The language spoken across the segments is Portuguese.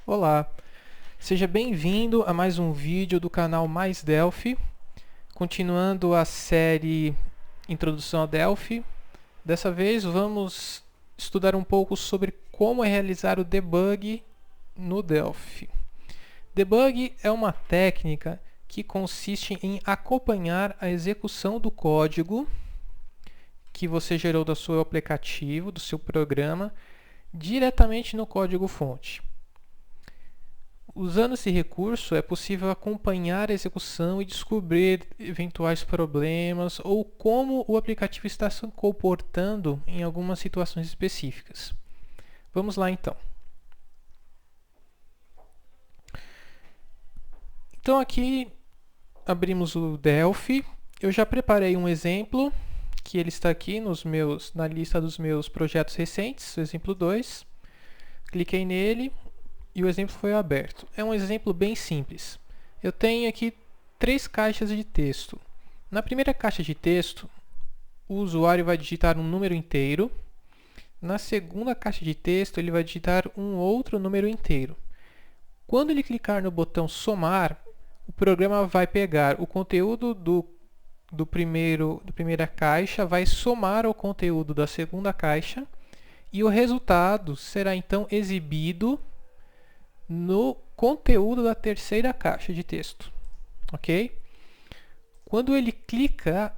Olá, seja bem-vindo a mais um vídeo do canal Mais Delphi, continuando a série Introdução a Delphi. Dessa vez vamos estudar um pouco sobre como realizar o debug no Delphi. Debug é uma técnica que consiste em acompanhar a execução do código que você gerou do seu aplicativo, do seu programa, diretamente no código-fonte. Usando esse recurso, é possível acompanhar a execução e descobrir eventuais problemas ou como o aplicativo está se comportando em algumas situações específicas. Vamos lá então. Então aqui abrimos o Delphi. Eu já preparei um exemplo, que ele está aqui na lista dos meus projetos recentes, o exemplo 2. Cliquei nele e o exemplo foi aberto. É um exemplo bem simples. Eu tenho aqui 3 caixas de texto. Na primeira caixa de texto, o usuário vai digitar um número inteiro. Na segunda caixa de texto, ele vai digitar um outro número inteiro. Quando ele clicar no botão somar, o programa vai pegar o conteúdo da primeira caixa, vai somar ao conteúdo da segunda caixa e o resultado será então exibido no conteúdo da terceira caixa de texto, ok? Quando ele clica,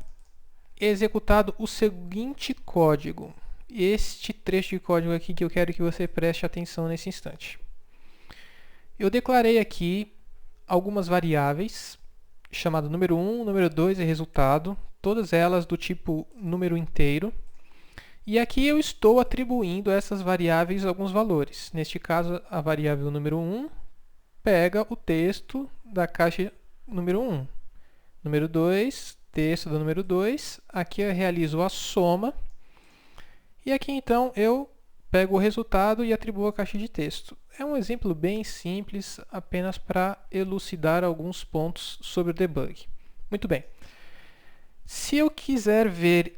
é executado o seguinte código. Este trecho de código aqui que eu quero que você preste atenção nesse instante. Eu declarei aqui algumas variáveis, chamado número 1, número 2 e resultado, todas elas do tipo número inteiro. E aqui eu estou atribuindo a essas variáveis alguns valores. Neste caso, a variável número 1 pega o texto da caixa número 1. Número 2, texto do número 2. Aqui eu realizo a soma. E aqui então eu pego o resultado e atribuo a caixa de texto. É um exemplo bem simples, apenas para elucidar alguns pontos sobre o debug. Muito bem. Se eu quiser ver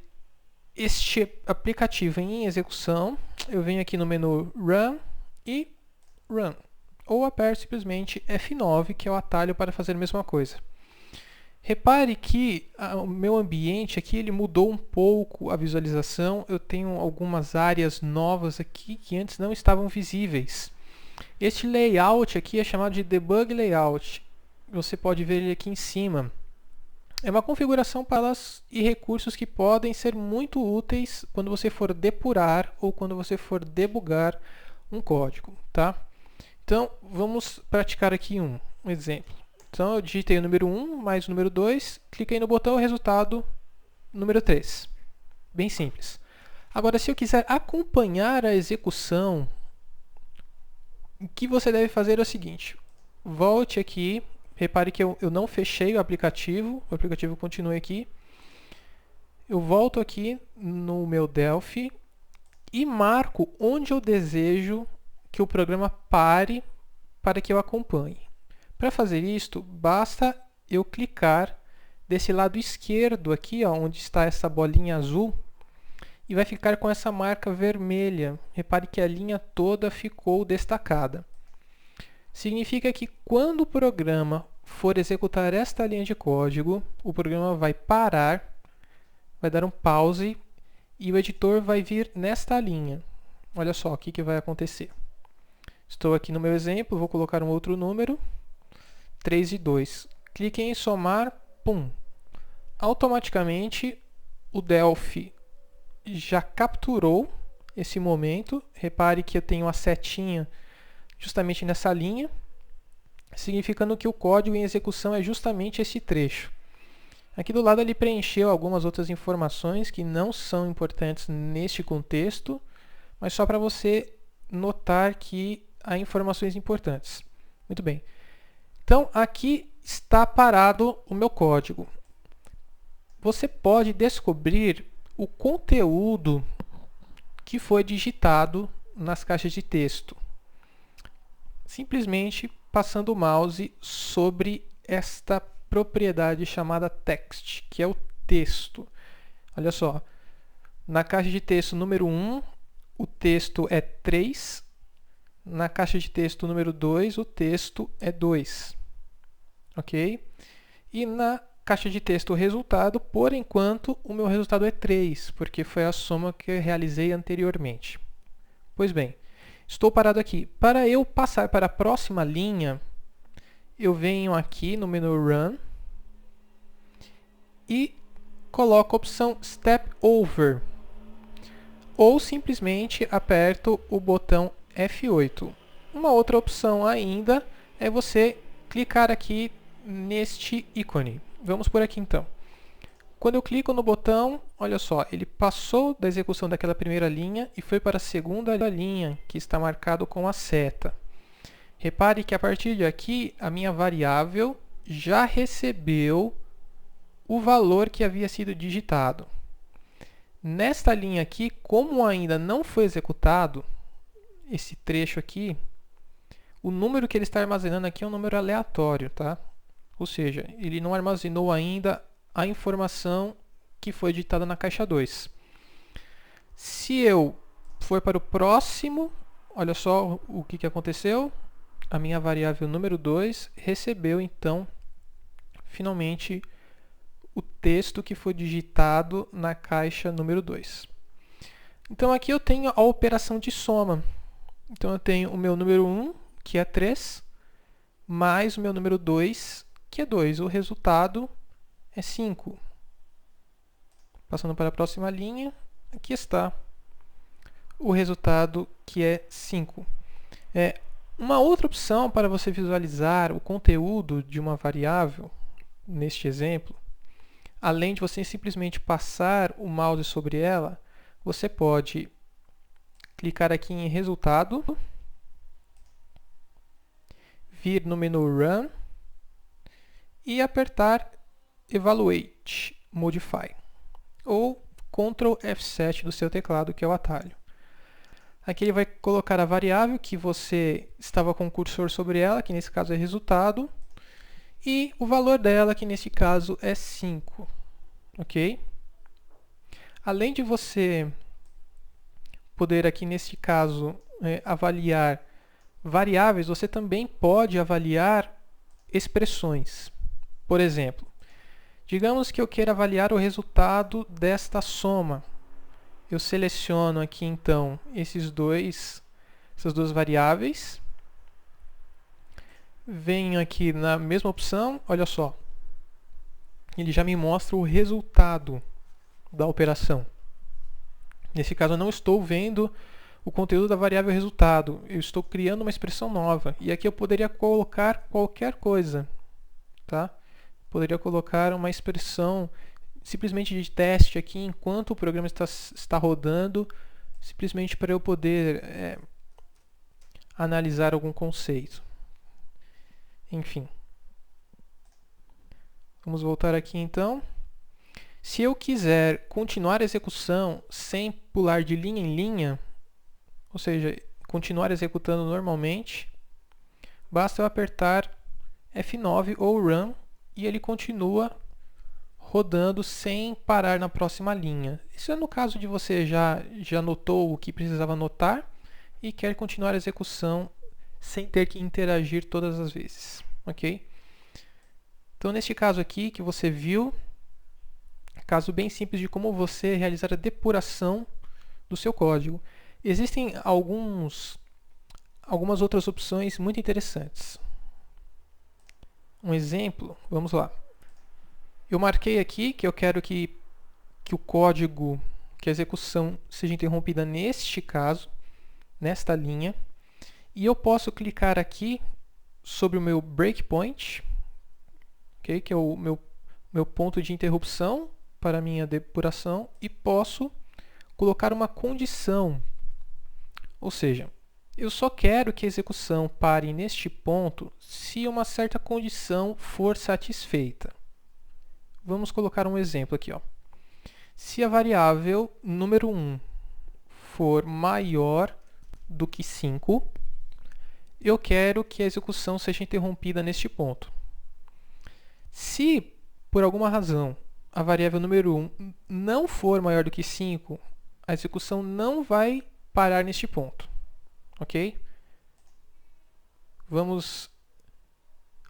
este aplicativo em execução, eu venho aqui no menu Run e Run. Ou aperto simplesmente F9, que é o atalho para fazer a mesma coisa. Repare que o meu ambiente aqui ele mudou um pouco a visualização. Eu tenho algumas áreas novas aqui que antes não estavam visíveis. Este layout aqui é chamado de Debug Layout. Você pode ver ele aqui em cima. É uma configuração e recursos que podem ser muito úteis quando você for depurar ou quando você for debugar um código, tá? Então, vamos praticar aqui um exemplo. Então, eu digitei o número 1 mais o número 2, cliquei no botão, resultado número 3. Bem simples. Agora, se eu quiser acompanhar a execução, o que você deve fazer é o seguinte. Volte aqui. Repare que eu não fechei o aplicativo continua aqui. Eu volto aqui no meu Delphi e marco onde eu desejo que o programa pare para que eu acompanhe. Para fazer isto, basta eu clicar desse lado esquerdo aqui, ó, onde está essa bolinha azul, e vai ficar com essa marca vermelha. Repare que a linha toda ficou destacada. Significa que quando o programa for executar esta linha de código, o programa vai parar, vai dar um pause e o editor vai vir nesta linha. Olha só o que vai acontecer. Estou aqui no meu exemplo, vou colocar um outro número, 3 e 2. Clique em somar, pum. Automaticamente o Delphi já capturou esse momento. Repare que eu tenho a setinha justamente nessa linha, significando que o código em execução é justamente esse trecho. Aqui do lado ele preencheu algumas outras informações que não são importantes neste contexto, mas só para você notar que há informações importantes. Muito bem. Então, aqui está parado o meu código. Você pode descobrir o conteúdo que foi digitado nas caixas de texto, simplesmente passando o mouse sobre esta propriedade chamada text, que é o texto. Olha só, na caixa de texto número 1, o texto é 3. na caixa de texto número 2, o texto é 2. Ok? E na caixa de texto resultado, por enquanto, o meu resultado é 3, porque foi a soma que eu realizei anteriormente. Pois bem, estou parado aqui. Para eu passar para a próxima linha, eu venho aqui no menu Run e coloco a opção Step Over. Ou simplesmente aperto o botão F8. Uma outra opção ainda é você clicar aqui neste ícone. Vamos por aqui então. Quando eu clico no botão, olha só, ele passou da execução daquela primeira linha e foi para a segunda linha, que está marcado com a seta. Repare que a partir de aqui, a minha variável já recebeu o valor que havia sido digitado. Nesta linha aqui, como ainda não foi executado esse trecho aqui, o número que ele está armazenando aqui é um número aleatório, tá? Ou seja, ele não armazenou ainda a informação que foi digitada na caixa 2. Se eu for para o próximo, olha só o que aconteceu. A minha variável número 2 recebeu, então, finalmente, o texto que foi digitado na caixa número 2. Então, aqui eu tenho a operação de soma. Então, eu tenho o meu número 1, que é 3, mais o meu número 2, que é 2. O resultado é 5. Passando para a próxima linha, aqui está o resultado, que é 5. Uma outra opção para você visualizar o conteúdo de uma variável, neste exemplo, além de você simplesmente passar o mouse sobre ela, você pode clicar aqui em Resultado, vir no menu Run e apertar Evaluate Modify, ou Ctrl F7 do seu teclado, que é o atalho. Aqui ele vai colocar a variável que você estava com o cursor sobre ela, que nesse caso é resultado, e o valor dela, que nesse caso é 5. Ok? Além de você poder aqui nesse caso avaliar variáveis, você também pode avaliar expressões. Por exemplo, digamos que eu queira avaliar o resultado desta soma. Eu seleciono aqui então essas duas variáveis. Venho aqui na mesma opção, olha só. Ele já me mostra o resultado da operação. Nesse caso, eu não estou vendo o conteúdo da variável resultado. Eu estou criando uma expressão nova. E aqui eu poderia colocar qualquer coisa. Tá? Poderia colocar uma expressão simplesmente de teste aqui enquanto o programa está rodando, simplesmente para eu poder analisar algum conceito. Enfim. Vamos voltar aqui então. Se eu quiser continuar a execução sem pular de linha em linha, ou seja, continuar executando normalmente, basta eu apertar F9 ou Run e ele continua rodando sem parar na próxima linha. Isso é no caso de você já notou o que precisava notar e quer continuar a execução sem ter que interagir todas as vezes. Ok? Então, neste caso aqui que você viu, caso bem simples de como você realizar a depuração do seu código. Existem algumas outras opções muito interessantes. Um exemplo, vamos lá. Eu marquei aqui que eu quero que o código, que a execução seja interrompida neste caso, nesta linha. E eu posso clicar aqui sobre o meu breakpoint, okay, que é o meu ponto de interrupção para a minha depuração, e posso colocar uma condição. Ou seja, eu só quero que a execução pare neste ponto se uma certa condição for satisfeita. Vamos colocar um exemplo aqui. Ó. Se a variável número 1 for maior do que 5, eu quero que a execução seja interrompida neste ponto. Se, por alguma razão, a variável número 1 não for maior do que 5, a execução não vai parar neste ponto. Ok? Vamos,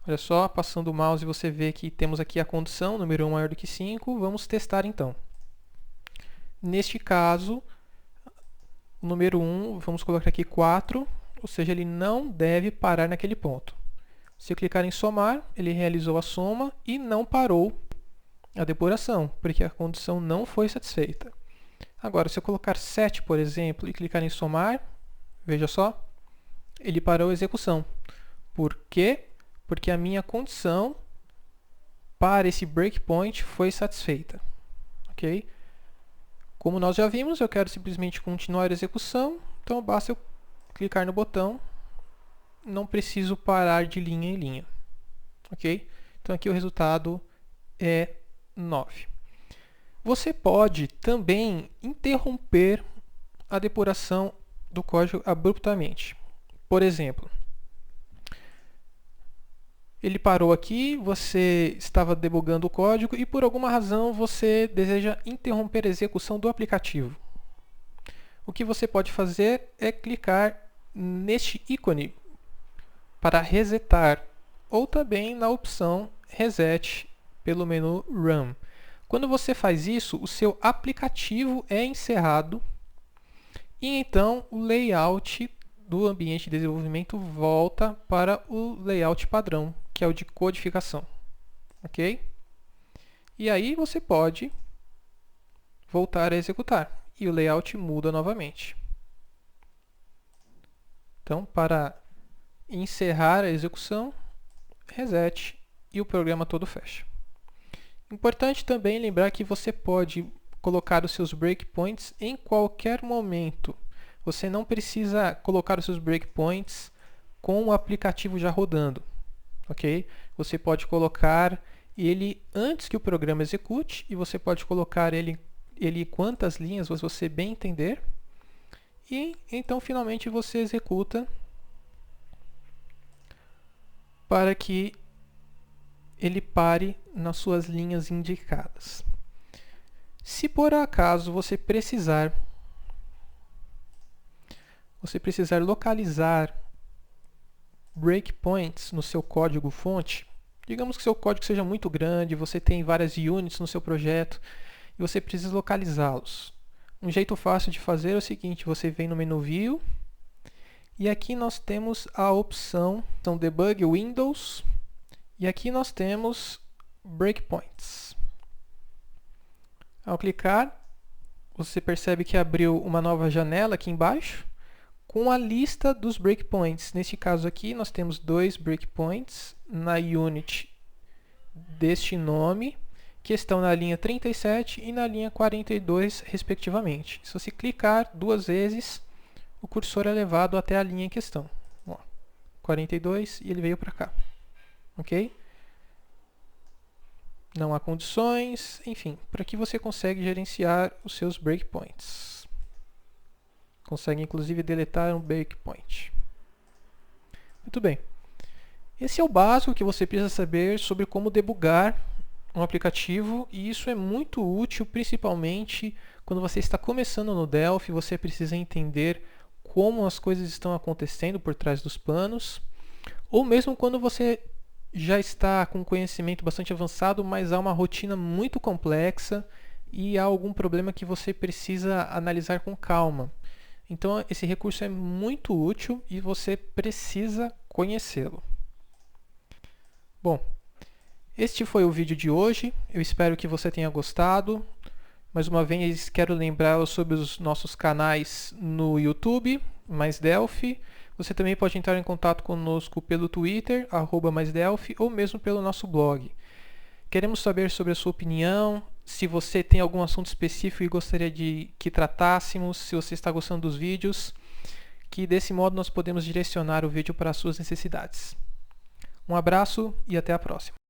olha só, passando o mouse você vê que temos aqui a condição, número 1 maior do que 5. Vamos testar então. Neste caso, o número 1, vamos colocar aqui 4, ou seja, ele não deve parar naquele ponto. Se eu clicar em somar, ele realizou a soma e não parou a depuração, porque a condição não foi satisfeita. Agora, se eu colocar 7, por exemplo, e clicar em somar, veja só, ele parou a execução. Por quê? Porque a minha condição para esse breakpoint foi satisfeita. Ok? Como nós já vimos, eu quero simplesmente continuar a execução, então basta eu clicar no botão, não preciso parar de linha em linha. Ok? Então aqui o resultado é 9. Você pode também interromper a depuração do código abruptamente. Por exemplo, ele parou aqui, você estava debugando o código e por alguma razão você deseja interromper a execução do aplicativo. O que você pode fazer é clicar neste ícone para resetar ou também na opção Reset pelo menu Run. Quando você faz isso, o seu aplicativo é encerrado e então o layout do ambiente de desenvolvimento volta para o layout padrão, que é o de codificação. Ok? E aí você pode voltar a executar e o layout muda novamente. Então, para encerrar a execução, reset e o programa todo fecha. Importante também lembrar que você pode colocar os seus breakpoints em qualquer momento. Você não precisa colocar os seus breakpoints com o aplicativo já rodando. Ok? Você pode colocar ele antes que o programa execute e você pode colocar ele quantas linhas você bem entender. E então finalmente você executa para que ele pare nas suas linhas indicadas. Se por acaso você precisar localizar breakpoints no seu código-fonte, digamos que seu código seja muito grande, você tem várias units no seu projeto e você precisa localizá-los. Um jeito fácil de fazer é o seguinte, você vem no menu View e aqui nós temos a opção Debug Windows e aqui nós temos Breakpoints. Ao clicar, você percebe que abriu uma nova janela aqui embaixo com a lista dos breakpoints. Neste caso aqui, nós temos 2 breakpoints na unit deste nome, que estão na linha 37 e na linha 42, respectivamente. Se você clicar 2 vezes, o cursor é levado até a linha em questão. Ó, 42 e ele veio para cá. Ok? Não há condições, enfim, por aqui você consegue gerenciar os seus breakpoints. Consegue inclusive deletar um breakpoint. Muito bem. Esse é o básico que você precisa saber sobre como debugar um aplicativo e isso é muito útil principalmente quando você está começando no Delphi, você precisa entender como as coisas estão acontecendo por trás dos panos, ou mesmo quando você já está com conhecimento bastante avançado, mas há uma rotina muito complexa e há algum problema que você precisa analisar com calma. Então esse recurso é muito útil e você precisa conhecê-lo. Bom, este foi o vídeo de hoje. Eu espero que você tenha gostado. Mais uma vez quero lembrá-lo sobre os nossos canais no YouTube, Mais Delphi. Você também pode entrar em contato conosco pelo Twitter, @maisdelphi, ou mesmo pelo nosso blog. Queremos saber sobre a sua opinião, se você tem algum assunto específico e gostaria de que tratássemos, se você está gostando dos vídeos, que desse modo nós podemos direcionar o vídeo para as suas necessidades. Um abraço e até a próxima.